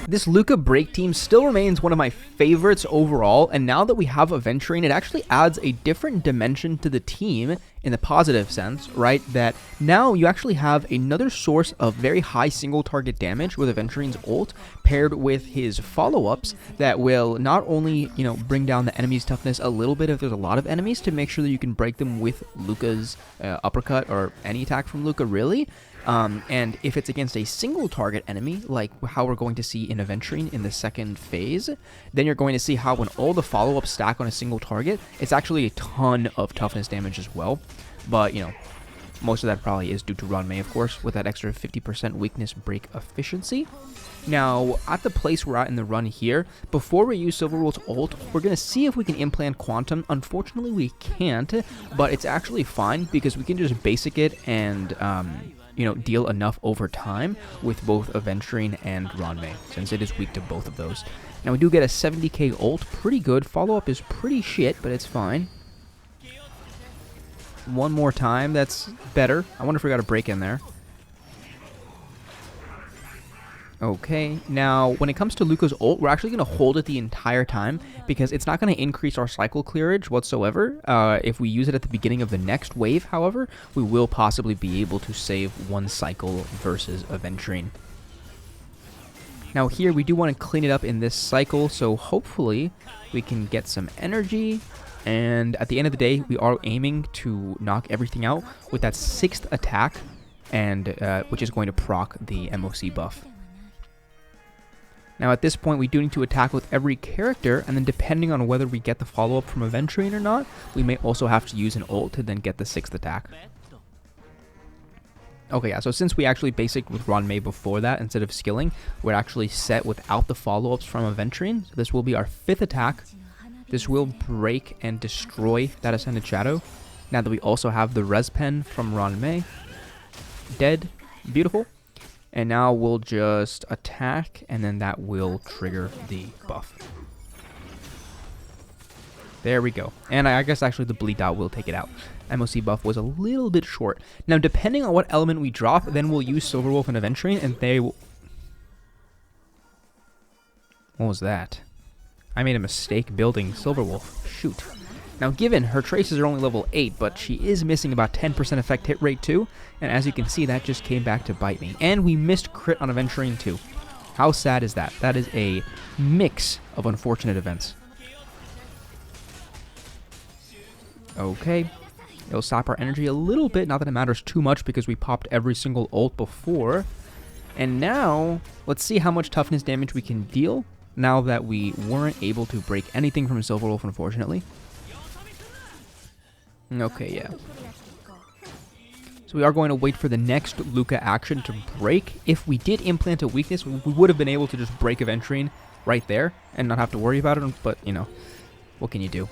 This Luca break team still remains one of my favorites overall, and now that we have AVENTURINE, it actually adds a different dimension to the team in the positive sense, right? That now you actually have another source of very high single target damage with AVENTURINE's ult, paired with his follow-ups that will not only, bring down the enemy's toughness a little bit if there's a lot of enemies to make sure that you can break them with Luca's uppercut or any attack from Luca, really. And if it's against a single target enemy, like how we're going to see in AVENTURINE in the second phase, then you're going to see how when all the follow-ups stack on a single target, it's actually a ton of toughness damage as well. But, most of that probably is due to Ranmei, of course, with that extra 50% weakness break efficiency. Now, at the place we're at in the run here, before we use Silverwolf's ult, we're going to see if we can implant Quantum. Unfortunately, we can't, but it's actually fine because we can just basic it and deal enough over time with both AVENTURINE and Ranmei, since it is weak to both of those. Now, we do get a 70k ult, pretty good. Follow-up is pretty shit, but it's fine. One more time, that's better. I wonder if we got a break in there. Okay, now when it comes to Luca's ult, we're actually going to hold it the entire time because it's not going to increase our cycle clearage whatsoever. If we use it at the beginning of the next wave, however, we will possibly be able to save one cycle versus AVENTURINE. Now here we do want to clean it up in this cycle, so hopefully we can get some energy. And at the end of the day, we are aiming to knock everything out with that 6th attack, and which is going to proc the MOC buff. Now at this point, we do need to attack with every character, and then depending on whether we get the follow-up from AVENTURINE or not, we may also have to use an ult to then get the 6th attack. Okay, yeah, so since we actually basicked with Ranmei before that, instead of skilling, we're actually set without the follow-ups from AVENTURINE. So this will be our 5th attack. This will break and destroy that Ascended Shadow. Now that we also have the Res Pen from Ranmei. Dead. Beautiful. And now we'll just attack, and then that will trigger the buff. There we go. And I guess actually the bleed dot will take it out. MOC buff was a little bit short. Now depending on what element we drop, then we'll use Silverwolf and AVENTURINE, and they will... What was that? I made a mistake building Silverwolf. Shoot. Now given her traces are only level 8, but she is missing about 10% effect hit rate too, and as you can see, that just came back to bite me. And we missed crit on AVENTURINE too. How sad is that? That is a mix of unfortunate events. Okay. It'll sap our energy a little bit, not that it matters too much because we popped every single ult before. And now, let's see how much toughness damage we can deal now that we weren't able to break anything from Silverwolf, unfortunately. Okay, yeah. So we are going to wait for the next Luca action to break. If we did implant a weakness, we would have been able to just break AVENTURINE right there and not have to worry about it, but, what can you do?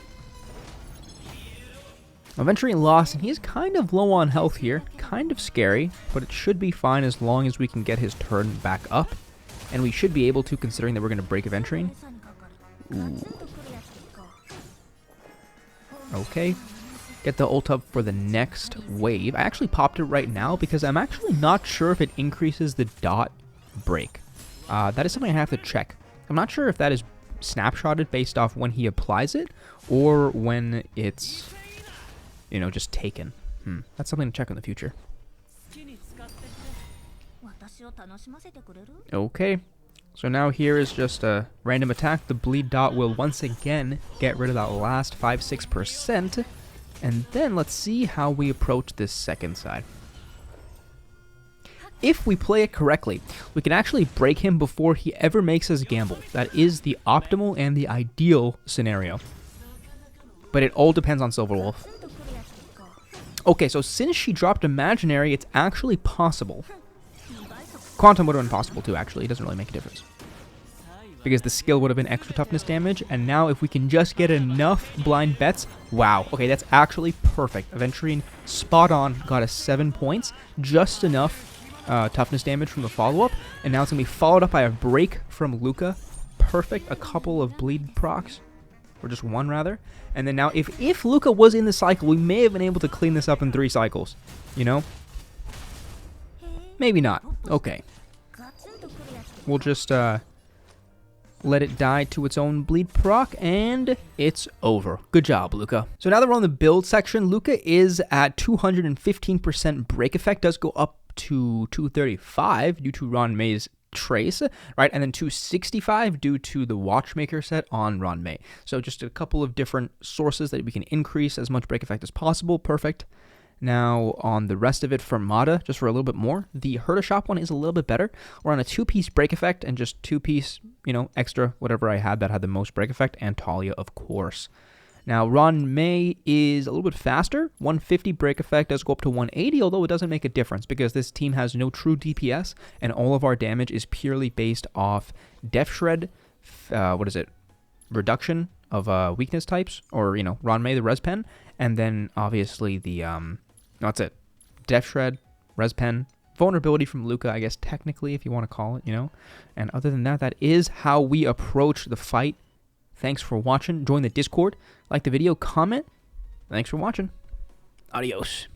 AVENTURINE lost, and he's kind of low on health here. Kind of scary, but it should be fine as long as we can get his turn back up. And we should be able to, considering that we're going to break AVENTURINE. Ooh. Okay. Get the ult up for the next wave. I actually popped it right now because I'm actually not sure if it increases the dot break. That is something I have to check. I'm not sure if that is snapshotted based off when he applies it or when it's, just taken. That's something to check in the future. Okay, so now here is just a random attack. The bleed dot will once again get rid of that last 5-6%. And then let's see how we approach this second side. If we play it correctly, we can actually break him before he ever makes us gamble. That is the optimal and the ideal scenario. But it all depends on Silverwolf. Okay, so since she dropped Imaginary, it's actually possible. Quantum would have been possible too, actually. It doesn't really make a difference. Because the skill would have been extra toughness damage, and now if we can just get enough blind bets, wow. Okay, that's actually perfect. AVENTURINE spot on, got us 7 points, just enough toughness damage from the follow-up, and now it's going to be followed up by a break from Luca. Perfect, a couple of bleed procs, or just one rather. And then now, if Luca was in the cycle, we may have been able to clean this up in 3 cycles, Maybe not. Okay. We'll just let it die to its own bleed proc, and it's over. Good job, Luca. So now that we're on the build section, Luca is at 215% break effect, does go up to 235 due to Ron May's trace, right? And then 265 due to the watchmaker set on Ron May. So just a couple of different sources that we can increase as much break effect as possible. Perfect. Now, on the rest of it for Mada, just for a little bit more, the Herta Shop one is a little bit better. We're on a 2-piece break effect and just 2-piece, extra, whatever I had that had the most break effect, and Talia, of course. Now, Ron May is a little bit faster. 150 break effect does go up to 180, although it doesn't make a difference because this team has no true DPS, and all of our damage is purely based off Def Shred, reduction of weakness types, or, Ron May, the Res Pen, and then, obviously, the, that's it. Def Shred, Res Pen, vulnerability from Luca, I guess, technically, if you want to call it, And other than that, that is how we approach the fight. Thanks for watching. Join the Discord. Like the video, comment. Thanks for watching. Adios.